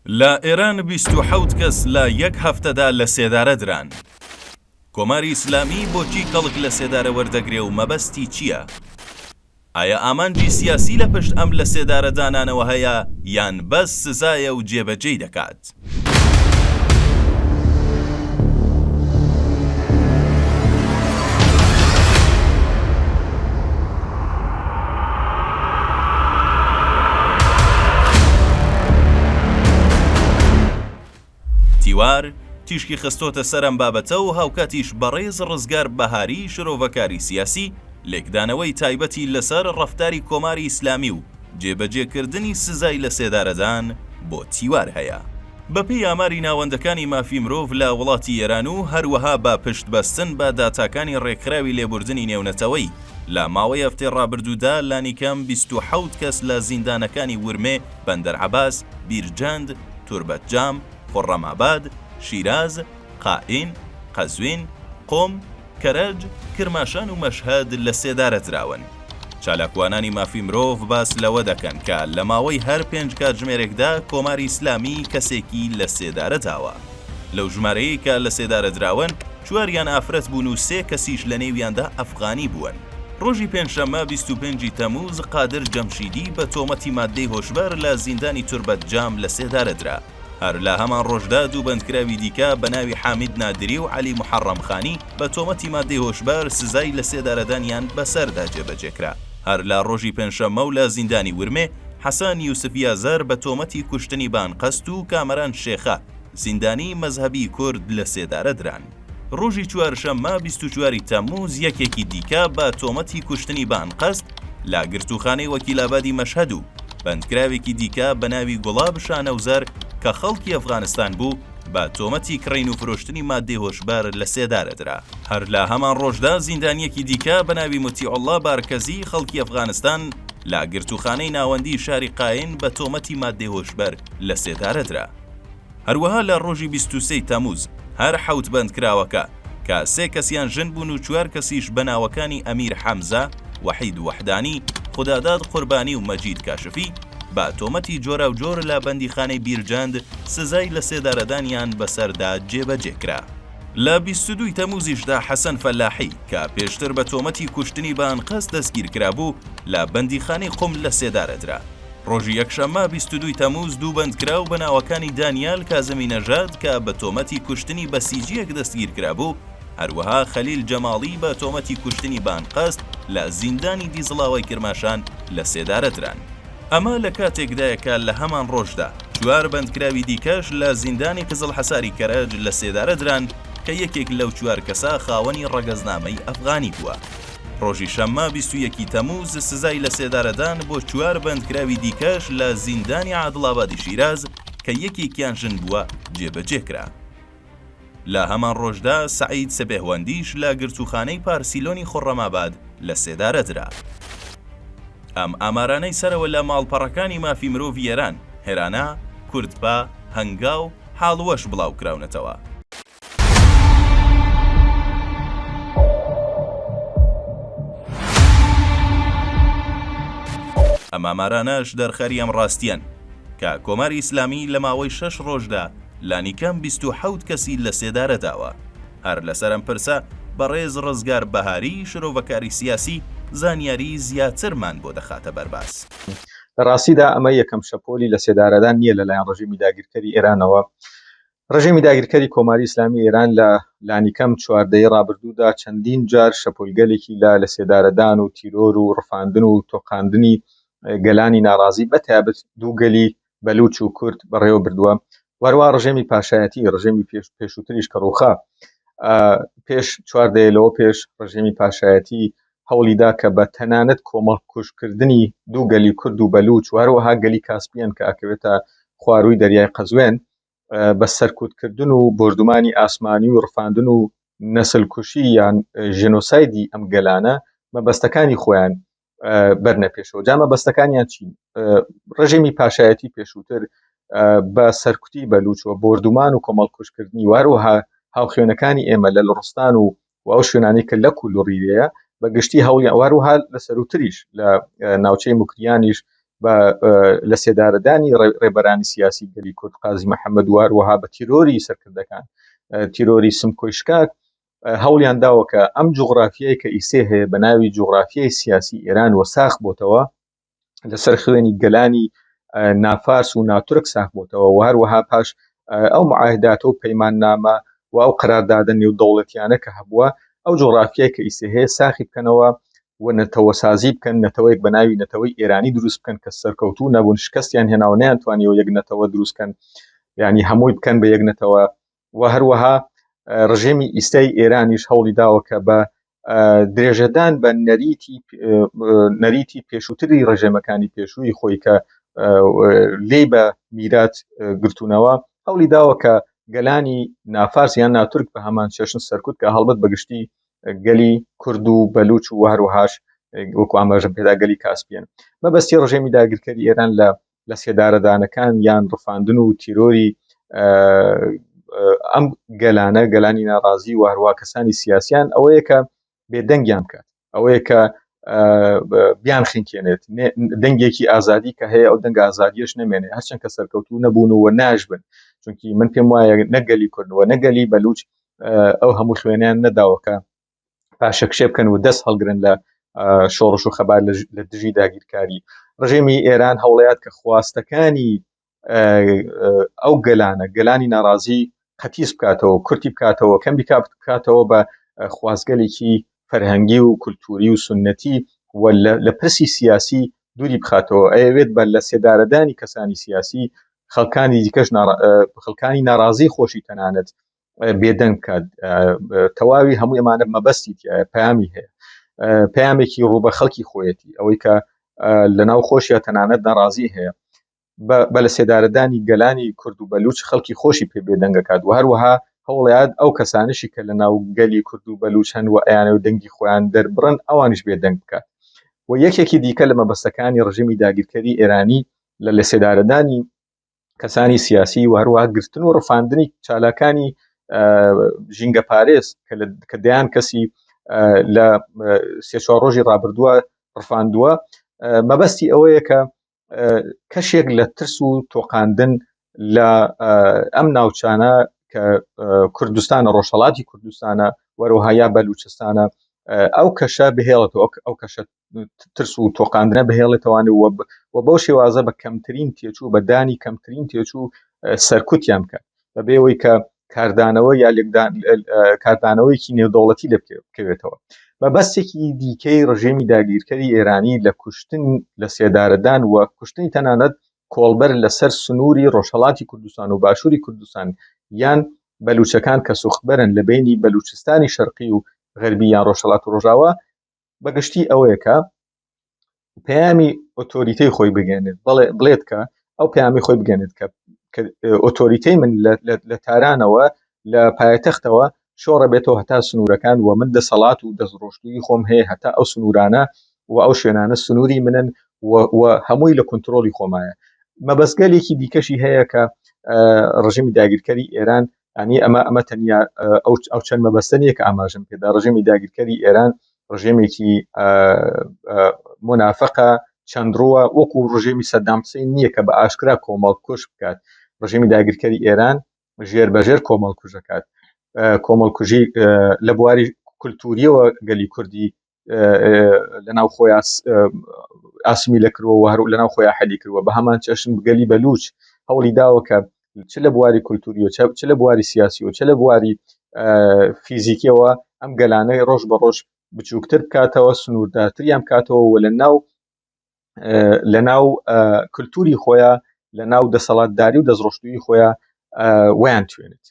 لە ئێران 27 کەس لە یەک هەفتەدا لە سێدارە دران. کۆماری ئیسلامی بۆچی کەڵک لە سێدارە وەردەگرێ و مەبەستی چییە؟ ئایا ئامانجی سیاسی لە پشت ئەم لە سێدارە دانانەوە هەیە یان بەس سزایە و جێبەجێی دەکات؟ تیوار تیشکی خستۆتە سەرم بابەتە و هاوکاتیش بەڕێز ڕزگار بەهاری شرۆڤەکاری سیاسی لێکدانەوەی تایبەتی لەسەر ڕەفتاری کۆماری ئیسلامی و جێبەجێکردنی سزای لە سێدارەدان بۆ تیوار هەیە. بەپێی ئاماری ناوەندەکانی مافی مرۆڤ لە وڵاتی ئێران و هەروەها بە پشتبەستن بە داتاکانی ڕێکخراوی لێبوردنی نێونەتەوەی لە ماوەی هەفتەی ڕابردوودا لانیکەم 27 کەس لە زیندانەکانی ورمێ، بەندەرعەباس، بیرجەند، توربەتجام، خۆڕەماباد، شیراز، قائین، قەزوین، قۆم، کەرەج، کرماشان و مەشهەد لە سێدارە دراون. چالاکوانانی مافی مرۆڤ باس لەوە دەکەن کە لە ماوەی هەر 5 کاتژمێرێکدا کۆماری ئیسلامی کەسێکی لە سێدارە داوە. لەو ژمارەیە کە لە سێدارە دراون، چواریان ئافرەت بوون و 3 کەسیش لە نێویاندا ئەفغانی بوون. ڕۆژی پێنجشەممە 25 تەمووز قادر جەمشیدی بە تۆمەتی مادەی هۆشبەر لە زیندانی توربەتجام لە سێدارە درا. هەر لە هەمان ڕۆژدا دوو بەندکراوی دیکە بە ناوی حامید نادری و عەلی محەڕەمخانی بە تۆمەتی مادەی هۆشبەر سزای لە سێدارەدانیان بەسەردا جێبەجێکرا. هەر لە ڕۆژی پێنجشەممە و لە زیندانی ورمێ حەسان یوسفی ئازار بە تۆمەتی کوشتنی بانقەست و کامەران شێخە زیندانی مەزهەبی کورد لە سێدارە دران. ڕۆژی چوارشەممە 24 تەمووز یەکێکی دیکە بە تۆمەتی کوشتنی بانقەست لە گرتوخانەی وەکیلابادی مەشهەد و بەندکراوێکی دیکە بە ناوی گوڵاب شانەوزەر کە خەڵکی ئەفغانستان بوو بە تۆمەتی کڕین و فرۆشتنی مادەی هۆشبەر لە سێدارە درا. هەر لە هەمان ڕۆژدا زیندانیەکی دیکە بە ناوی متیعوڵڵا بارکەزی خەڵکی ئەفغانستان لە گرتوخانەی ناوەندی شاری قاین بە تۆمەتی مادەی هۆشبەر لە سێدارە درا. هەروەها لە ڕۆژی 23 تەمووز هەر حەوت بەندکراوەکە کە 3 کەسیان ژن بوون و 4 کەسیش بەناوەکانی ئەمیر حەمزە، وەحید وەحدانی، خوداداد قوربانی و مەجید کاشفی بە تۆمەتی جۆرە و جۆر لە بەندیخانەی بیرجەند سزای لە سێدارەدانیان بەسەردا جێبەجێکرا. لە 22 تەمووزیشدا حەسەن فەلاحی کە پێشتر بە تۆمەتی کوشتنی بانقەست دەستگیرکرا بوو لە بەندیخانەی قوم لە سێدارە درا. ڕۆژی یەکشەممە 22 تەمووز دوو بەندکراو بەناوەکانی دانیال کازمی نەژاد کە بە تۆمەتی کوشتنی بە سیجیەک دەستگیرکرا بوو، هەروەها خەلیل جەماڵی بە تۆمەتی کوشتنی بانقەست لە زیندانی دیزڵاوی کرماشان لە سێدارە دران. ئەمە لە کاتێکدایەکە لە هەمان ڕۆژدا 4 بەندکراوی دیکەش لە زیندانی قزڵ حەساری کەرەج لە سێدارە دران کە یەکێک لەو 4 کەسە خاوەنی ڕەگەزنامەی ئەفغانی بووە. ڕۆژی شەممە 21 تەمووز سزای لە سێدارەدان بۆ 4 بەندکراوی دیکەش لە زیندانی عادڵابادی شیراز کە یەکێکیان ژن بووە جێبەجێکرا. لە هەمان ڕۆژدا سەعید سەبێهوەندیش لە گرتوخانەی پارسیلۆنی خۆڕەماباد لە سێدارە درا. ئەم ئامارانەی سەرەوە لە ماڵپەڕەکانی مافی مرۆڤ ئێران، هێرانە، کوردپا، هەنگاو، حاڵوەش بڵاو کراونەتەوە. ئەم ئامارانەش دەرخەری ئەم ڕاستیان کە کۆماری ئیسلامی لە ماوەی 6 ڕۆژدا لانیکەم 27 کەسی لە سێدارە داوە. هەر لەسەر ئەم پرسە بەڕێز ڕزگار بەهاری شرۆڤەکاری سیاسی زانیاری زیاترمان بۆ دەخاتە بەرباس. لە ڕاستیدا ئەمە یەکەم شەپۆلی لە سێدارەدان نییە لەلایەن ڕژیمی داگیرکەری ئێرانەوە. ڕژیمی داگیرکەری کۆماری ئیسلامی ئێران لە لانیکەم 14 ڕابردوودا چەندین جار شەپۆلگەلێکی لە سێدارەدان و تیرۆر و ڕفاندن و تۆقاندنی گەلانی ناڕازی بەتایبەت دوو گەلی بەلوچ و کورد بەڕێوە بردووە. وەروە ڕژێمی پاشایەتی، ڕژێمی پێشووتریش کە ڕووخا پێش 14 لەوە پێش ڕژێمی پاشایەتی هەوڵیدا کە بە تەنانەت کۆمەڵ کوشکردنی دوو گەلی کورد و بەلوچ و هەروەها گەلی کاسپیان کە ئەکەوێتە خوارووی دەریای قەزوێن بە سەرکوتکردن و بردومانی ئاسمانی و ڕفاندن و نەسلکوشی یان ژێنۆسایدی ئەم گەلانە مەبەستەکانی خۆیان بەرنە پێشەوە. جا مەبەستەکانیان چین؟ ڕژێمی پاشایەتی پێشووتر بە سەرکوتی بەلوچەوە بردومان و کۆمەڵ کوشکردنی وەروەها هاوخێنەکانی ئێمە لە لڕستان و ئەو شوێنانی کە لە کولوڕیەیە بە گشتی هەوڵی ئەوەروها لە سەروتریش لە ناوچەی موکریانیش لە سێدارەدانی ڕێبەرانی سیاسی گەلی کورد قازی محەممەد وهروەها بە تیرۆری سەرکردەکان تیرۆری سمکۆیشکاک هەوڵیان داوە کە ئەم جوغرافیای کە ئیسێ هەیە بە ناوی جوغرافیای سیاسی ئێران وەساخ بۆتەوە لەسەر خوێنی گەلانی نافارس و ناتورک ساخ بۆتەوە و هەروەها پاش ئەو معاهداتە و پەیماننامە و ئەو قەراردادە نێودەوڵەتیانە کە هەبووە ئەو جوغرافیای کە ئیسێ هەیە ساخی بکەنەوە و نەتەوەسازی بکەن نەتەوەیەک بە ناوی نەتەوەی ئێرانی دروست بکەن کە سەرکەوتوو نەبوون شکستیان هێناوە نەیانتوانیەوە یەک نەتەوە دروستکەن یعنی هەمووی بکەن بە یەک نەتەوە و هەروەها ڕژێمی ئیستای ئێرانیش هەوڵی داوە کە بە درێژەدان بە نەریتی پێشووتری ڕژێمەکانی پێشووی خۆی کە لێی بە میرات گرتوونەوە هەوڵی داوە کە گەلانی نافارس یان ناتورک بە هەمان چێشن سەرکوت کە هەڵبەت بەگشتی گەلی کورد و بەلوچ و هەروەهاش وەکو ئاماژەم پێدا گەلی کاسپیان مەبەستی ڕژێمی داگیرکەری ئێران لە سێدارەدانەکان یان ڕفاندن و تیرۆری ئەم گەلانی ناڕازی و هەروە کەسانی سیاسیان ئەوەیە کە بێدەنگیان بکات ئەوەیە کە بیان خینکێنێت دەنگێکی ئازادی کە هەیە ئەو دەنگ ئازادیەش نەمێنێ هەرچەند کە سەرکەوتوو نەبوون و ناژبن چونکی من پێم وایە نەگەلی کوردەوە نەگەلی بەلوچ ئەو هەموو خوێنیان نەداوەکە پاشەکشێ بکەن و دەست هەڵگرن لە شۆڕش و خەبار لە دژی داگیرکاری ڕژێمی ئێران هەوڵەیات کە خواستەکانی ئەو گەلانی ناڕازی قەتیس بکاتەوە کورتی بکاتەوە کەمبی بکاتەوە بە خوازگەلێکی فەرهەنگی و کولتوری و سنەتی و لە پرسی سیاسی دووری بخاتەوە ئەوێت بە لە سێدارەدانی کەسانی سیاسی خەڵکانی دیکەش خەڵکانی ناڕازی خۆشی تەنانەت بێدەنگ بکات تەواوی هەموو ئەمانە مەبەستی پەیامی هەیە پەیامێکی ڕوو بە خەڵکی خۆیەتی ئەوەی کە لەناو خۆشیە تەنانەت ناڕازی هەیە بە لە سێدارەدانی گەلانی کورد و بەلوچ خەڵکی خۆشی پێ بێدەنگەکات و هەروەها هەوڵیاد ئەو کەسانشی کە لە ناو گەلی کورد و بەلوچ هەن و ئەیانە و دەنگی خۆیان دەربڕن ئەوانش بێدەنگ بکات و یەکێکی دیکە لە مەبەستەکانی ڕژیمی داگیرکەری ئێرانی لە سێدارەدانی کەسانی سیاسی و هەروەها گرتن و ڕفاندنی چالاکانی ژینگە پارێز کە دەیان کەسی لە سێ-چوار ڕۆژی ڕابردووە ڕفاندووە مەبەستی ئەوەیە کە کەشێک لە ترس و تۆقاندن لە ئەم ناوچانە کە کوردستانە ڕۆژهەڵاتی کوردستانە وەروەها یا بەلوچستانە ئەو کەشە بهێڵێتەوە ئەو کەشە ترس و تۆقاندنە بهێڵێتەوانێ و بەو شێوازە بە کەمترین تێچوو بە دانی کەمترین تێچوو سەرکوتیان بکات بەبێەوەی کە کاردانەوە یا کاردانەوەیکی نێودەوڵەتی لە بکەوێتەوە مەبەستێکی دیکەی ڕژێمی داگیرکەری ئێرانی لە کوشتن لە سێدارەدان و کوشتنی تەنانەت کۆڵبەر لەسەر سنووری ڕۆژهەڵاتی کوردستان و باشووری کوردستان یان بەلوچەکان کە سوختبەرن لە بینی بەلوچستانی شەرقی و غەربی یان ڕۆژهەڵات و ڕۆژاوا بەگشتی ئەوەیە کە پەیامی ئۆتۆریتەی خۆی بگەێنێت بڵێت کە ئەو پەیامی خۆی بگەێنێت کە ئۆتۆریتەی من لە تارانەوە لە پایتەختەوە شۆڕە بێتەوە هەتا سنوورەکان و من دەسەڵات و دەستڕۆشتووی خۆم هەیە هەتا ئەو سنوورانە و ئەو شوێنانە سنووری منن و هەمووی لە کۆنتترۆلی خۆمایە مەبەستگەلێکی دیکەشی هەیە کە ڕژیمی داگیرکەری ئێران ینی ئەمە تەنیا ئەو چەند مەبەستنیە کە ئاماژم پێدا ڕژیمی داگیرکەری ئێران ڕژێمێکی منافقە چەندڕووە وەکو ڕژێمی سەدام حوسێن نییە کە بە ئاشکرا کۆمەڵکوژ بکات ڕژێمی داگیرکەری ئێران ژێر بەژێر کۆمەڵکوژەکات کۆمەڵکوژی لە بواری کولتوریەوە گەلی کوردی لەناو خۆی ئاسمی لە کردووە و هەرو لەناو خۆی حەلی کردووە بە هەمان چەشن گەلی بەلوچ هەوڵی داوە کە چ لە بواری کولتوری و چ لە بواری سیاسی و چ لە بواری فیزیکیەوە ئەم گەلانەی ڕۆژ بە ڕۆژ بچووکتر بکاتەوە سنووردارتریان بکاتەوە و لە ناو کولتوری خۆیان لە ناو دەسەڵاتداری و دەستڕۆشتووی خۆیان ویان توێنێت